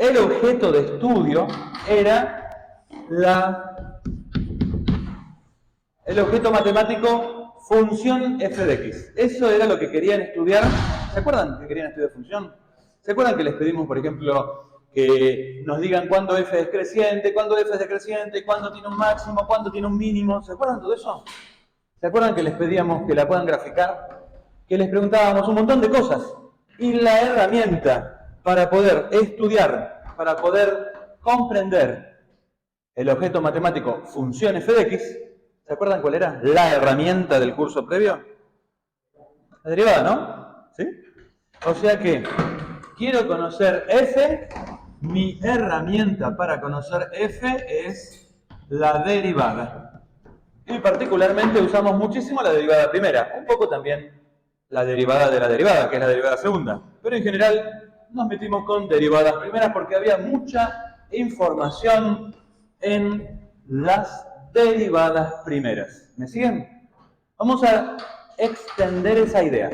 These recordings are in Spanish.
el objeto de estudio era el objeto matemático función f de x. Eso era lo que querían estudiar. ¿Se acuerdan que querían estudiar función? ¿Se acuerdan que les pedimos, por ejemplo, que nos digan cuándo f es creciente, cuándo f es decreciente, cuándo tiene un máximo, cuándo tiene un mínimo? ¿Se acuerdan de todo eso? ¿Se acuerdan que les pedíamos que la puedan graficar? Que les preguntábamos un montón de cosas. Y la herramienta para poder estudiar, para poder comprender el objeto matemático función f de x, ¿se acuerdan cuál era la herramienta del curso previo? La derivada, ¿no? ¿Sí? O sea que quiero conocer f, mi herramienta para conocer f es la derivada. Y particularmente usamos muchísimo la derivada primera, un poco también la derivada de la derivada, que es la derivada segunda. Pero en general nos metimos con derivadas primeras porque había mucha información en las derivadas primeras. ¿Me siguen? Vamos a extender esa idea.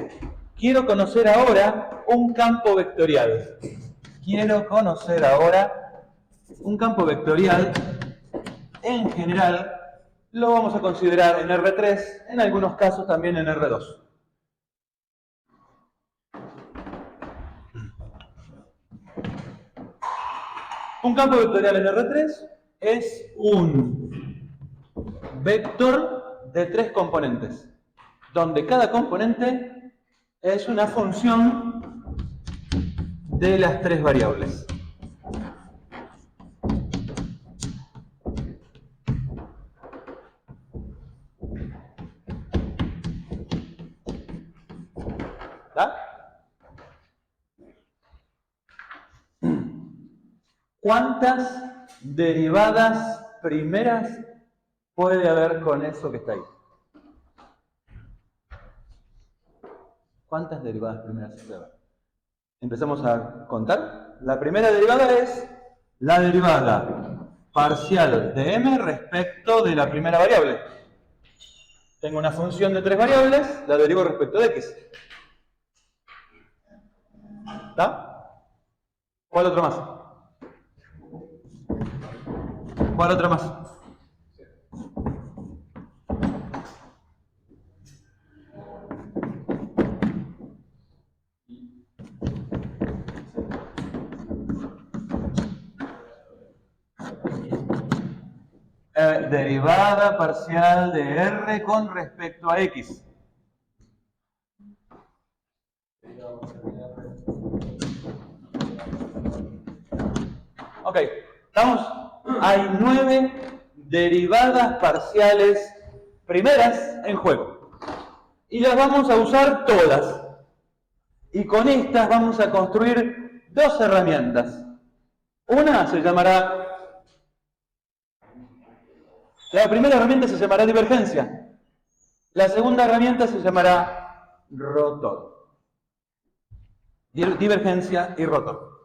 Quiero conocer ahora un campo vectorial. Quiero conocer ahora un campo vectorial. En general lo vamos a considerar en R3, en algunos casos también en R2. Un campo vectorial en R3 es un vector de 3 componentes, donde cada componente es una función de las 3 variables. ¿Está? ¿Cuántas derivadas primeras puede haber con eso que está ahí? ¿Cuántas derivadas primeras puede haber? Empezamos a contar. La primera derivada es la derivada parcial de m respecto de la primera variable. Tengo una función de 3 variables, la derivo respecto de x. ¿Está? ¿Cuál otro más? ¿Cuál otra más? Derivada parcial de r con respecto a x. Ok, ¿estamos? Hay 9 derivadas parciales primeras en juego. Y las vamos a usar todas. Y con estas vamos a construir 2 herramientas. Una se llamará... La primera herramienta se llamará divergencia. La segunda herramienta se llamará rotor. Divergencia y rotor.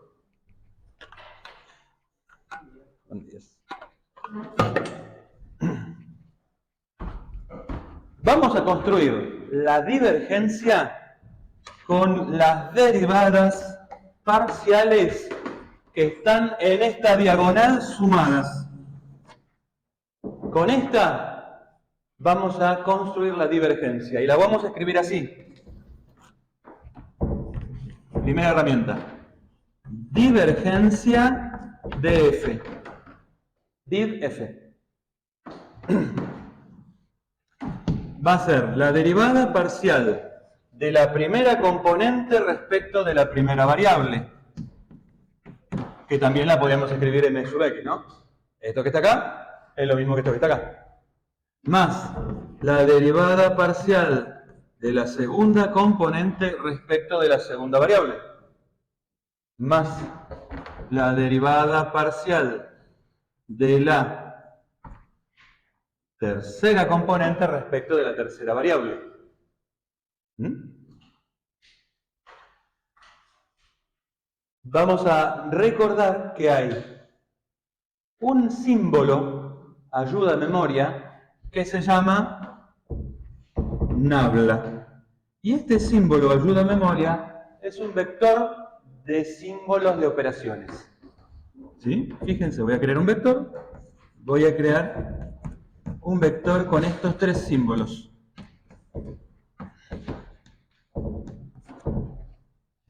Vamos a construir la divergencia con las derivadas parciales que están en esta diagonal sumadas. Con esta vamos a construir la divergencia y la vamos a escribir así. Primera herramienta. Divergencia de f. Div f. Va a ser la derivada parcial de la primera componente respecto de la primera variable. Que también la podríamos escribir m sub x, ¿no? Esto que está acá es lo mismo que esto que está acá. Más la derivada parcial de la segunda componente respecto de la segunda variable. Más la derivada parcial de la tercera componente respecto de la tercera variable. Vamos a recordar que hay un símbolo, ayuda a memoria, que se llama nabla. Y este símbolo, ayuda a memoria, es un vector de símbolos de operaciones. ¿Sí? Fíjense, voy a crear un vector. Voy a crear un vector con estos tres símbolos.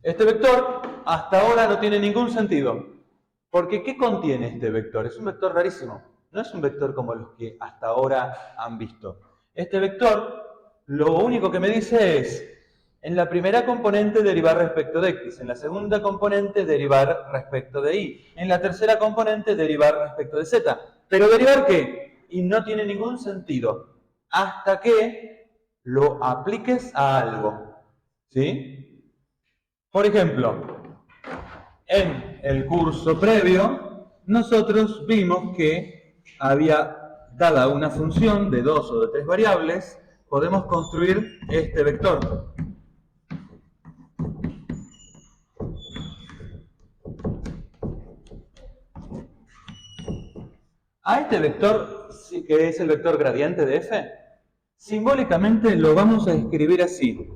Este vector hasta ahora no tiene ningún sentido. Porque ¿qué contiene este vector? Es un vector rarísimo. No es un vector como los que hasta ahora han visto. Este vector, lo único que me dice es, en la primera componente derivar respecto de x, en la segunda componente derivar respecto de y, en la tercera componente derivar respecto de z. ¿Pero derivar qué? Y no tiene ningún sentido hasta que lo apliques a algo. ¿Sí? Por ejemplo, en el curso previo, nosotros vimos que dada una función de 2 o de 3 variables, podemos construir este vector. A este vector, que es el vector gradiente de f, simbólicamente lo vamos a escribir así.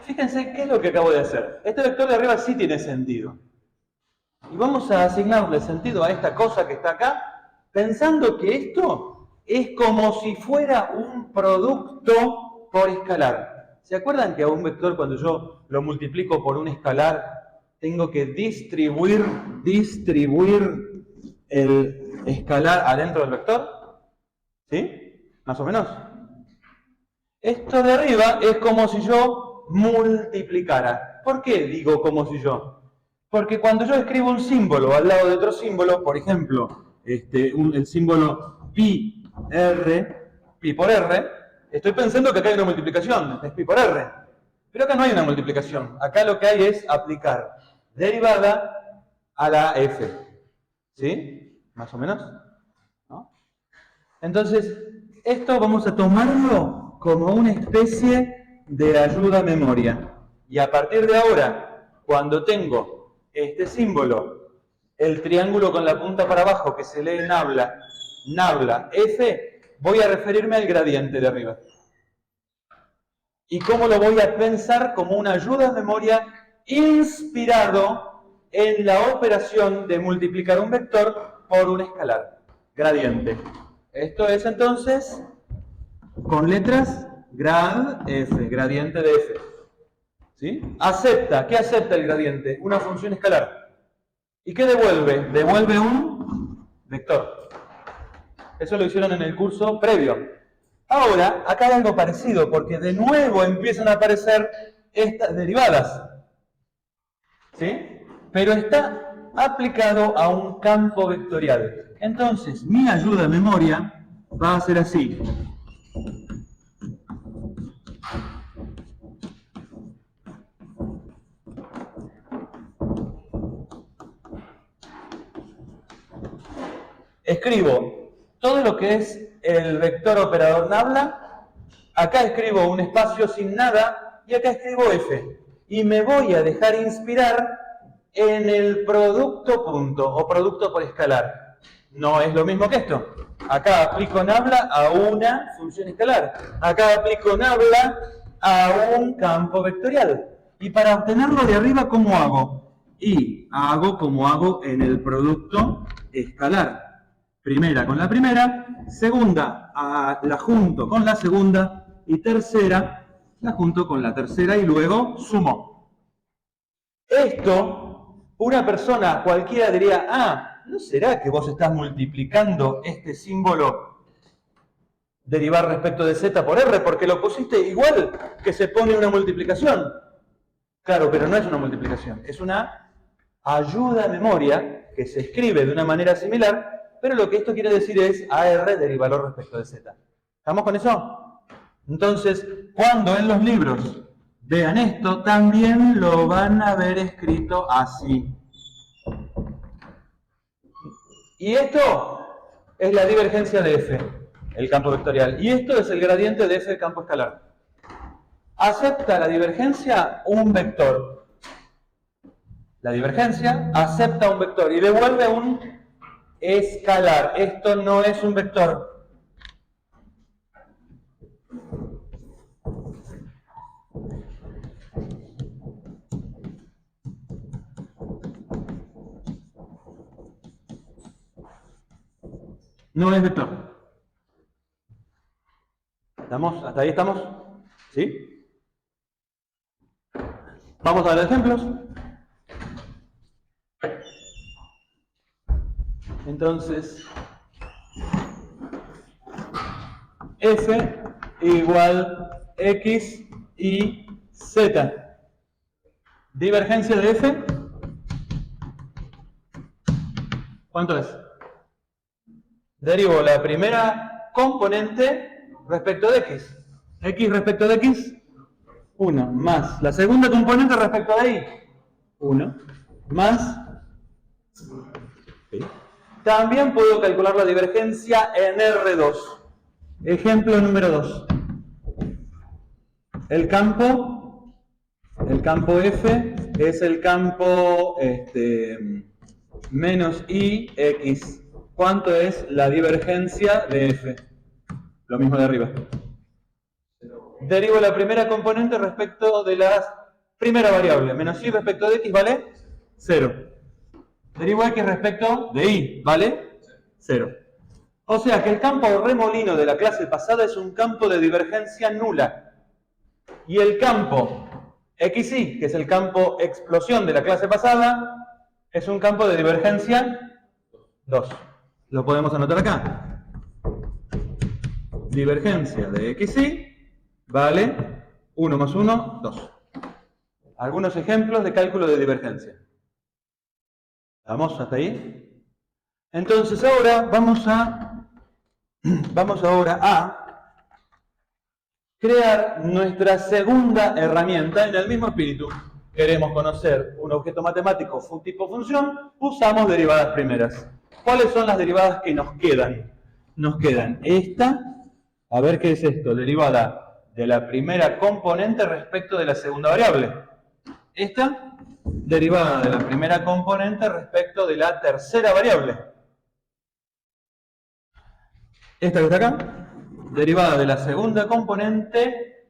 Fíjense qué es lo que acabo de hacer. Este vector de arriba sí tiene sentido. Y vamos a asignarle sentido a esta cosa que está acá, pensando que esto es como si fuera un producto por escalar. ¿Se acuerdan que a un vector, cuando yo lo multiplico por un escalar, tengo que distribuir el escalar adentro del vector? ¿Sí? ¿Más o menos? Esto de arriba es como si yo multiplicara. ¿Por qué digo como si yo? Porque cuando yo escribo un símbolo al lado de otro símbolo, por ejemplo, el símbolo pi por r, estoy pensando que acá hay una multiplicación, es pi por r. Pero acá no hay una multiplicación. Acá lo que hay es aplicar derivada a la f. ¿Sí? ¿Más o menos? ¿No? Entonces, esto vamos a tomarlo como una especie de ayuda a memoria. Y a partir de ahora, cuando tengo este símbolo, el triángulo con la punta para abajo que se lee nabla, f, voy a referirme al gradiente de arriba. ¿Y cómo lo voy a pensar? Como una ayuda a memoria inspirado en la operación de multiplicar un vector por un escalar, gradiente. Esto es entonces, con letras, grad f, gradiente de f. ¿Sí? Acepta, ¿qué acepta el gradiente? Una función escalar. ¿Y qué devuelve? Devuelve un vector. Eso lo hicieron en el curso previo. Ahora, acá hay algo parecido, porque de nuevo empiezan a aparecer estas derivadas. ¿Sí? Pero está aplicado a un campo vectorial. Entonces, mi ayuda a memoria va a ser así. Escribo todo lo que es el vector operador nabla, acá escribo un espacio sin nada y acá escribo f. Y me voy a dejar inspirar en el producto punto o producto por escalar. No es lo mismo que esto. Acá aplico nabla a una función escalar. Acá aplico nabla a un campo vectorial. Y para obtenerlo de arriba, ¿cómo hago? Y hago como hago en el producto escalar. Primera con la primera, segunda la junto con la segunda y tercera la junto con la tercera y luego sumo. Esto, una persona cualquiera diría, ¿no será que vos estás multiplicando este símbolo derivar respecto de z por r? Porque lo pusiste igual que se pone una multiplicación. Claro, pero no es una multiplicación, es una ayuda a memoria que se escribe de una manera similar, pero lo que esto quiere decir es AR derivalor respecto de Z. ¿Estamos con eso? Entonces, cuando en los libros vean esto, también lo van a ver escrito así. Y esto es la divergencia de F, el campo vectorial. Y esto es el gradiente de F, el campo escalar. Acepta la divergencia un vector. La divergencia acepta un vector y devuelve un escalar. Esto no es un vector. no es vector. ¿Estamos? ¿Hasta ahí estamos? ¿Sí? Vamos a ver ejemplos. Entonces, f igual x y z. Divergencia de f, ¿cuánto es? Derivo la primera componente respecto de x. X respecto de x, 1, más la segunda componente respecto de y, 1, más. ¿Sí? También puedo calcular la divergencia en R2. Ejemplo número 2. El campo F es el campo menos IX. ¿Cuánto es la divergencia de F? Lo mismo de arriba. Derivo la primera componente respecto de la primera variable. Menos I respecto de X vale 0. Derivo X respecto de Y, ¿vale? 0. O sea que el campo remolino de la clase pasada es un campo de divergencia nula. Y el campo XY, que es el campo explosión de la clase pasada, es un campo de divergencia 2. Lo podemos anotar acá. Divergencia de XY vale 1 más 1, 2. Algunos ejemplos de cálculo de divergencia. ¿Vamos hasta ahí? Entonces ahora vamos ahora a crear nuestra segunda herramienta en el mismo espíritu. Queremos conocer un objeto matemático tipo función, usamos derivadas primeras. ¿Cuáles son las derivadas que nos quedan? Nos quedan esta, a ver qué es esto, derivada de la primera componente respecto de la segunda variable. Esta, derivada de la primera componente respecto de la tercera variable. Esta que está acá, derivada de la segunda componente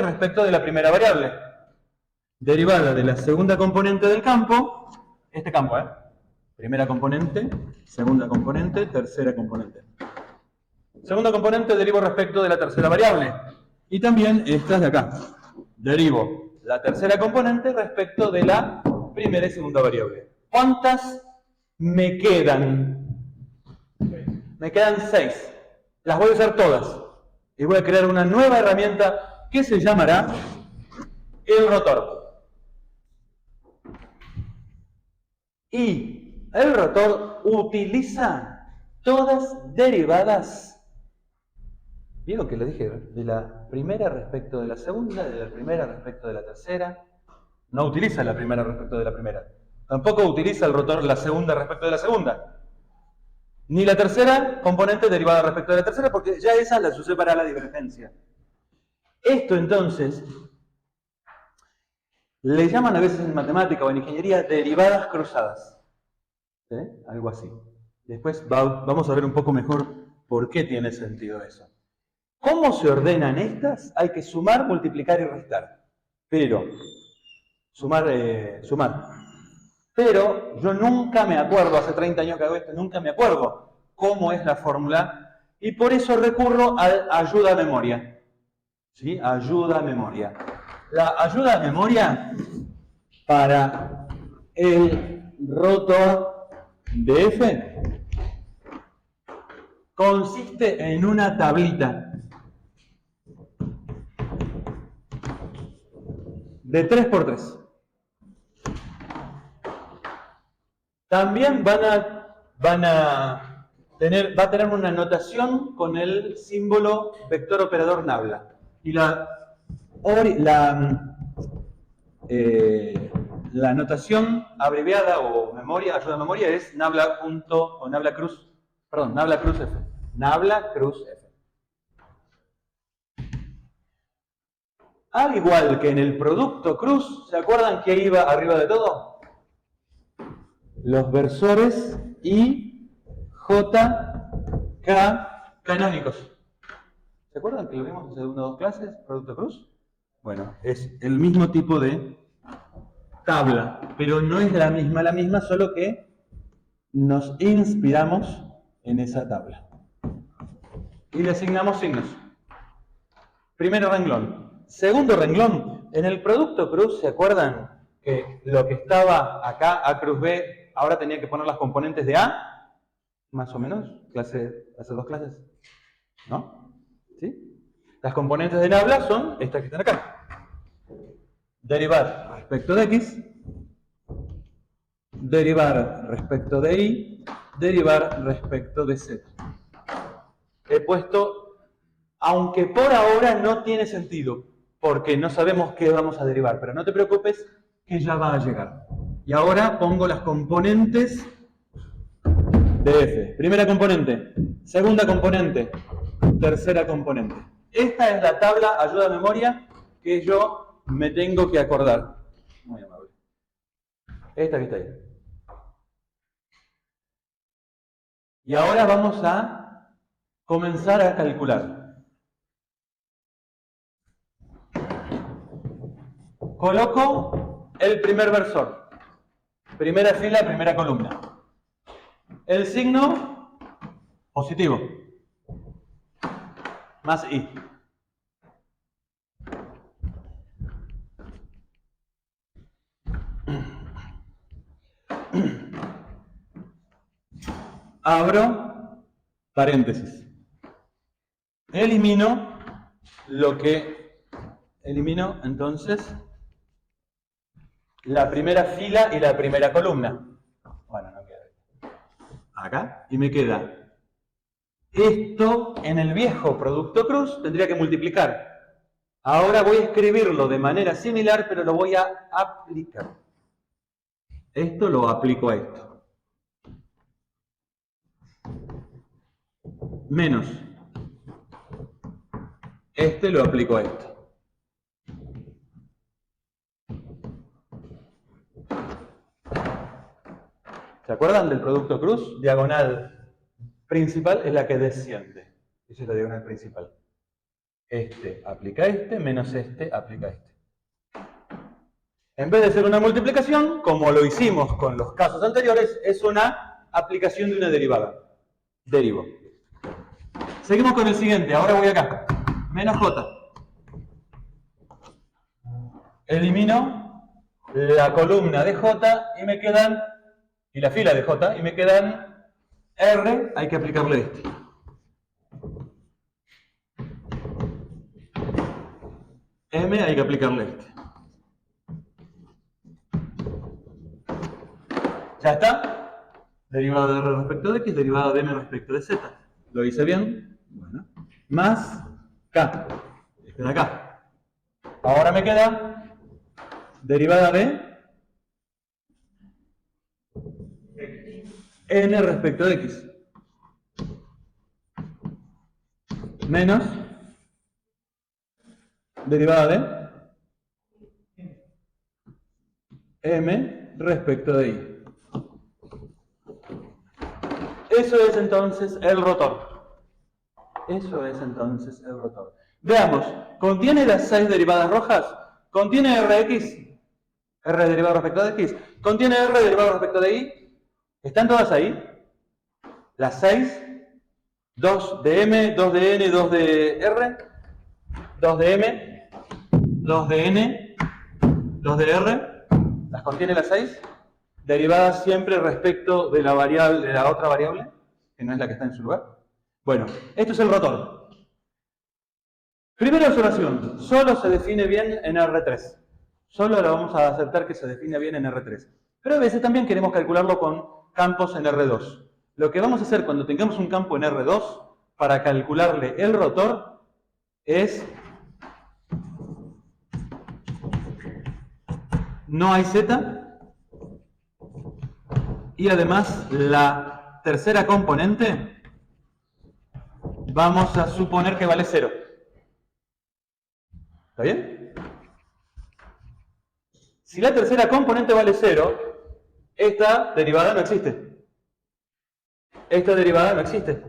respecto de la primera variable. Derivada de la segunda componente del campo, este campo, primera componente, segunda componente, tercera componente. Segunda componente derivo respecto de la tercera variable. Y también estas de acá. Derivo la tercera componente respecto de la primera y segunda variable. ¿Cuántas me quedan? Me quedan 6. Las voy a usar todas. Y voy a crear una nueva herramienta que se llamará el rotor. Y el rotor utiliza todas derivadas. ¿Vieron que le dije? De la primera respecto de la segunda, de la primera respecto de la tercera. No utiliza la primera respecto de la primera. Tampoco utiliza el rotor la segunda respecto de la segunda. Ni la tercera componente derivada respecto de la tercera, porque ya esa la usé para la divergencia. Esto entonces le llaman a veces en matemática o en ingeniería derivadas cruzadas. ¿Sí? Algo así. Después vamos a ver un poco mejor por qué tiene sentido eso. ¿Cómo se ordenan estas? Hay que sumar, multiplicar y restar. Pero, sumar. Pero yo nunca me acuerdo, hace 30 años que hago esto, nunca me acuerdo cómo es la fórmula. Y por eso recurro a ayuda a memoria. ¿Sí? Ayuda a memoria. La ayuda a memoria para el rotor de F consiste en una tablita de 3×3. También va a tener una notación con el símbolo vector operador nabla. Y la notación abreviada o memoria, ayuda a memoria es nabla cruz F. Nabla cruz F. Al igual que en el producto cruz, ¿se acuerdan que iba arriba de todo? Los versores I, J, K canónicos. ¿Se acuerdan que lo vimos hace 1 o 2 clases, producto cruz? Bueno, es el mismo tipo de tabla, pero no es la misma, solo que nos inspiramos en esa tabla. Y le asignamos signos. Primer renglón. Segundo renglón, en el producto cruz, ¿se acuerdan que lo que estaba acá, A cruz B, ahora tenía que poner las componentes de A? Más o menos, hace 2 clases. ¿No? ¿Sí? Las componentes de tabla son estas que están acá. Derivar respecto de X, derivar respecto de Y, derivar respecto de Z. He puesto, aunque por ahora no tiene sentido, porque no sabemos qué vamos a derivar, pero no te preocupes que ya va a llegar. Y ahora pongo las componentes de F. Primera componente, segunda componente, tercera componente. Esta es la tabla ayuda a memoria que yo me tengo que acordar. Muy amable. Esta que está ahí. Y ahora vamos a comenzar a calcular. Coloco el primer versor. Primera fila, primera columna. El signo positivo. Más I. Abro paréntesis. Elimino entonces la primera fila y la primera columna. Bueno, no queda acá. Y me queda esto en el viejo producto cruz tendría que multiplicar. Ahora voy a escribirlo de manera similar, pero lo voy a aplicar. Esto lo aplico a esto. Menos. Este lo aplico a esto. ¿Se acuerdan del producto cruz? Diagonal principal es la que desciende. Esa es la diagonal principal. Este aplica a este, menos este aplica a este. En vez de ser una multiplicación, como lo hicimos con los casos anteriores, es una aplicación de una derivada. Derivo. Seguimos con el siguiente. Ahora voy acá. Menos J. Elimino la columna de J y me quedan, y la fila de J, y me quedan R, hay que aplicarle este. M, hay que aplicarle este. Ya está. Derivada de R respecto de X, derivada de M respecto de Z. ¿Lo hice bien? Bueno. Más K. Este de acá. Ahora me queda derivada de N respecto de X. Menos derivada de M respecto de Y. Eso es entonces el rotor. Eso es entonces el rotor. Veamos, ¿contiene las 6 derivadas rojas? ¿Contiene Rx? R derivado respecto de X. ¿Contiene R derivado respecto de Y? ¿Están todas ahí? Las 6. 2 de M, 2 de N, 2 de R. 2 de M, 2 de N, 2 de R. ¿Las contiene las 6? Derivadas siempre respecto de la variable, de la otra variable, que no es la que está en su lugar. Bueno, esto es el rotor. Primera observación, solo se define bien en R3. Solo lo vamos a aceptar que se define bien en R3. Pero a veces también queremos calcularlo con campos en R2. Lo que vamos a hacer cuando tengamos un campo en R2, para calcularle el rotor, es no hay Z, y además la tercera componente vamos a suponer que vale 0. ¿Está bien? Si la tercera componente vale 0, esta derivada no existe. Esta derivada no existe.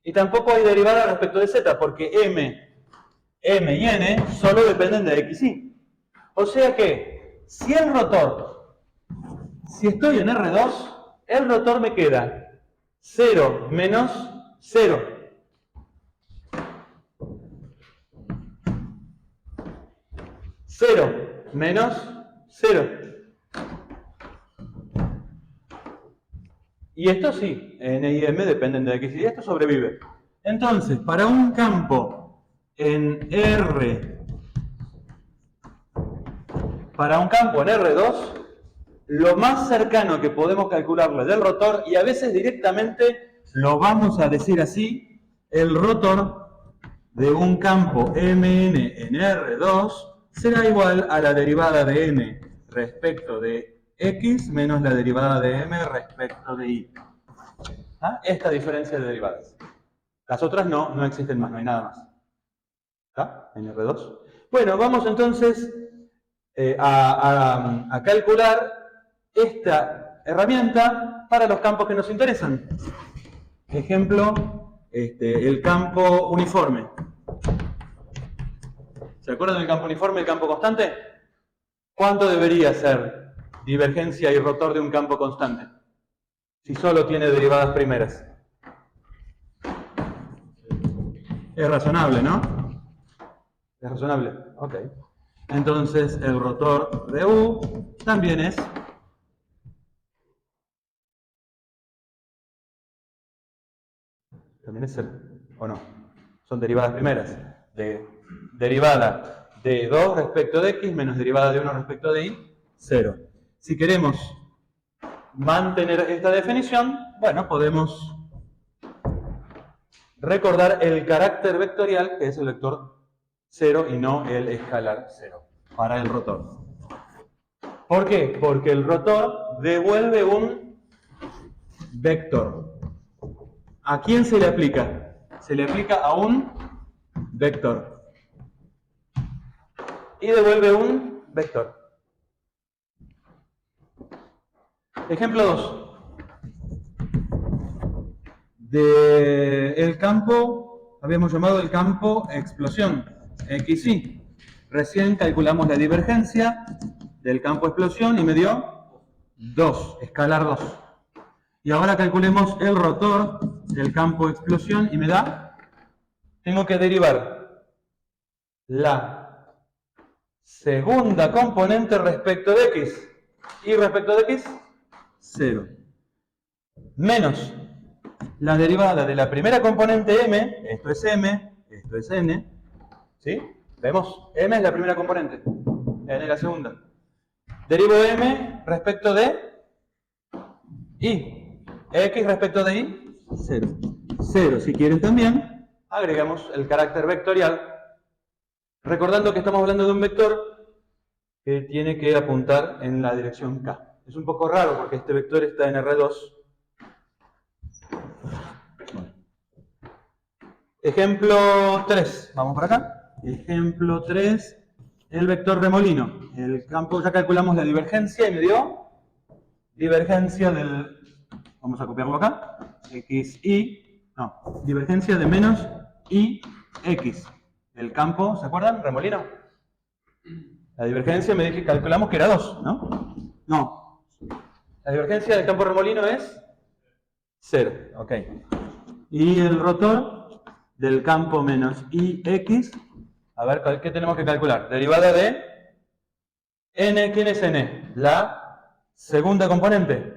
Y tampoco hay derivada respecto de Z, porque M y N solo dependen de X y Y. O sea que, si estoy en R2, el rotor me queda 0 menos 0. Cero menos 0. Y esto sí, n y m dependen de x y esto sobrevive. Entonces, para un campo en R, para un campo en R2, lo más cercano que podemos calcularle del rotor, y a veces directamente lo vamos a decir así, el rotor de un campo Mn en R2 será igual a la derivada de n respecto de x menos la derivada de m respecto de y. ¿Ah? Esta diferencia de derivadas. Las otras no existen más, no hay nada más. ¿Está? En R2. Bueno, vamos entonces a calcular esta herramienta para los campos que nos interesan. Ejemplo, el campo uniforme. ¿Se acuerdan del campo uniforme, el campo constante? ¿Cuánto debería ser divergencia y rotor de un campo constante? Si solo tiene derivadas primeras. Es razonable, ¿no? Es razonable, ok. Entonces el rotor de U también es cero, ¿o no? Son derivadas primeras. Derivada de 2 respecto de x menos derivada de 1 respecto de y, 0. Si queremos mantener esta definición, bueno, podemos recordar el carácter vectorial, que es el vector 0 y no el escalar 0, para el rotor. ¿Por qué? Porque el rotor devuelve un vector. ¿A quién se le aplica? Se le aplica a un vector. Y devuelve un vector. Ejemplo 2. Del campo, habíamos llamado el campo explosión, XY. Recién calculamos la divergencia del campo explosión y me dio 2, escalar 2. Y ahora calculemos el rotor del campo explosión y me da, tengo que derivar la segunda componente respecto de x. Y respecto de x, 0. Menos la derivada de la primera componente m, esto es n, ¿sí? ¿Vemos? M es la primera componente, n es la segunda. Derivo m respecto de y. X respecto de y, 0. 0, si quieren también, agregamos el carácter vectorial, recordando que estamos hablando de un vector que tiene que apuntar en la dirección K. Es un poco raro porque este vector está en R2. Bueno. Ejemplo 3, vamos por acá. Ejemplo 3, el vector remolino. El campo, ya calculamos la divergencia y me dio divergencia del... Vamos a copiarlo acá. Divergencia de menos IX. El campo, ¿se acuerdan? Remolino. La divergencia me dije, calculamos que era 2, ¿no? No. La divergencia del campo remolino es 0. Ok. Y el rotor del campo menos IX, a ver, ¿qué tenemos que calcular? Derivada de n, ¿quién es n? La segunda componente.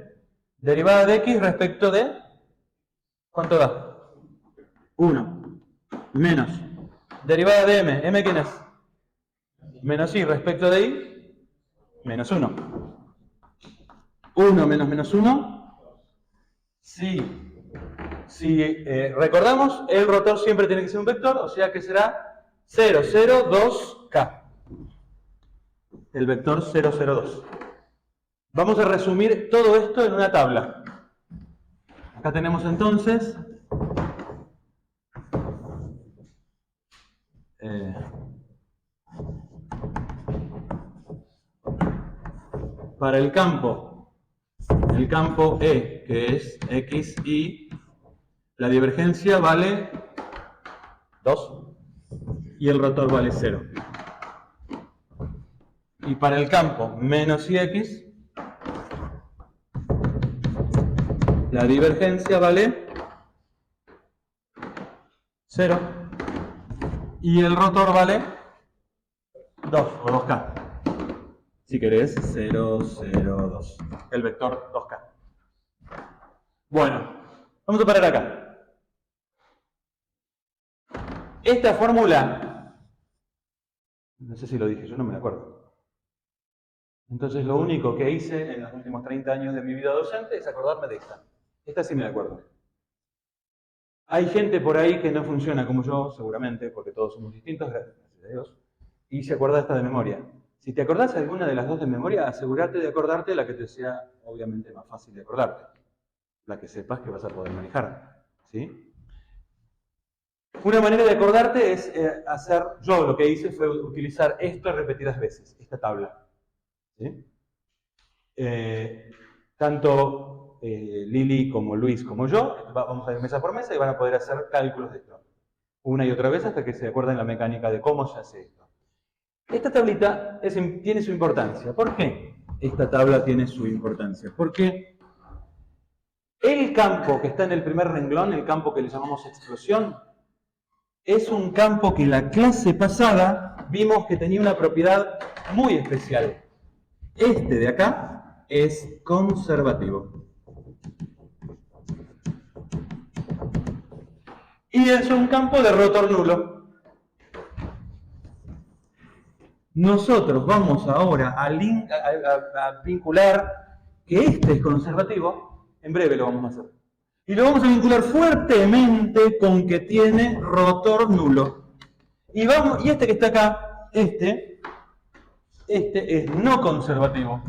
Derivada de x respecto de... ¿Cuánto da? 1. Menos. Derivada de m. ¿M quién es? Menos y respecto de y. Menos 1. 1 menos menos 1. Si recordamos, el rotor siempre tiene que ser un vector, o sea que será 0, 0, 2, k. El vector 0, 0, 2. Vamos a resumir todo esto en una tabla. Acá tenemos entonces para el campo E, que es x, y, la divergencia vale 2 y el rotor vale 0. Y para el campo menos ix, la divergencia vale 0 y el rotor vale 2 o 2K. Si querés, 0, 0, 2. El vector 2K. Bueno, vamos a parar acá. Esta fórmula, no sé si lo dije, yo no me la acuerdo. Entonces lo único que hice en los últimos 30 años de mi vida docente es acordarme de esta. Esta sí me la acuerdo. Hay gente por ahí que no funciona como yo, seguramente, porque todos somos distintos, gracias a Dios, y se acuerda esta de memoria. Si te acordás alguna de las dos de memoria, asegúrate de acordarte la que te sea, obviamente, más fácil de acordarte. La que sepas que vas a poder manejar. ¿Sí? Una manera de acordarte es hacer, yo lo que hice fue utilizar esto repetidas veces, esta tabla. ¿Sí? Tanto Lili como Luis como yo, vamos a ir mesa por mesa y van a poder hacer cálculos de esto. Una y otra vez hasta que se acuerden la mecánica de cómo se hace esto. Esta tablita tiene su importancia. ¿Por qué esta tabla tiene su importancia? Porque el campo que está en el primer renglón, el campo que le llamamos explosión, es un campo que en la clase pasada vimos que tenía una propiedad muy especial. Este de acá es conservativo. Y es un campo de rotor nulo. Nosotros vamos ahora a vincular que este es conservativo. En breve lo vamos a hacer. Y lo vamos a vincular fuertemente con que tiene rotor nulo. Y este que está acá, este es no conservativo.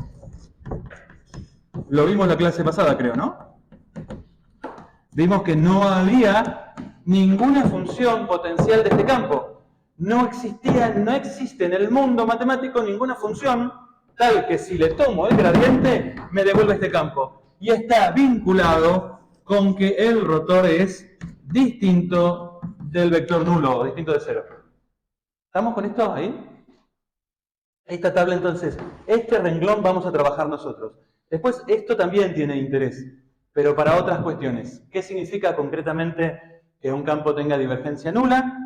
Lo vimos la clase pasada, creo, ¿no? Vimos que no había ninguna función potencial de este campo. No existe en el mundo matemático ninguna función tal que si le tomo el gradiente me devuelve este campo. Y está vinculado con que el rotor es distinto del vector nulo, o distinto de 0. ¿Estamos con esto ahí? Esta tabla entonces, este renglón vamos a trabajar nosotros. Después esto también tiene interés, pero para otras cuestiones. ¿Qué significa concretamente que un campo tenga divergencia nula?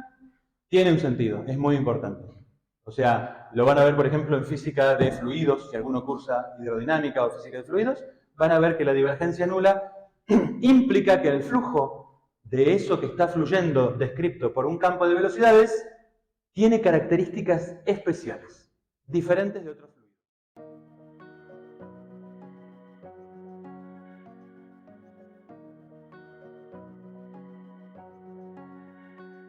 Tiene un sentido, es muy importante. O sea, lo van a ver, por ejemplo, en física de fluidos, si alguno cursa hidrodinámica o física de fluidos, van a ver que la divergencia nula implica que el flujo de eso que está fluyendo descrito por un campo de velocidades tiene características especiales, diferentes de otros.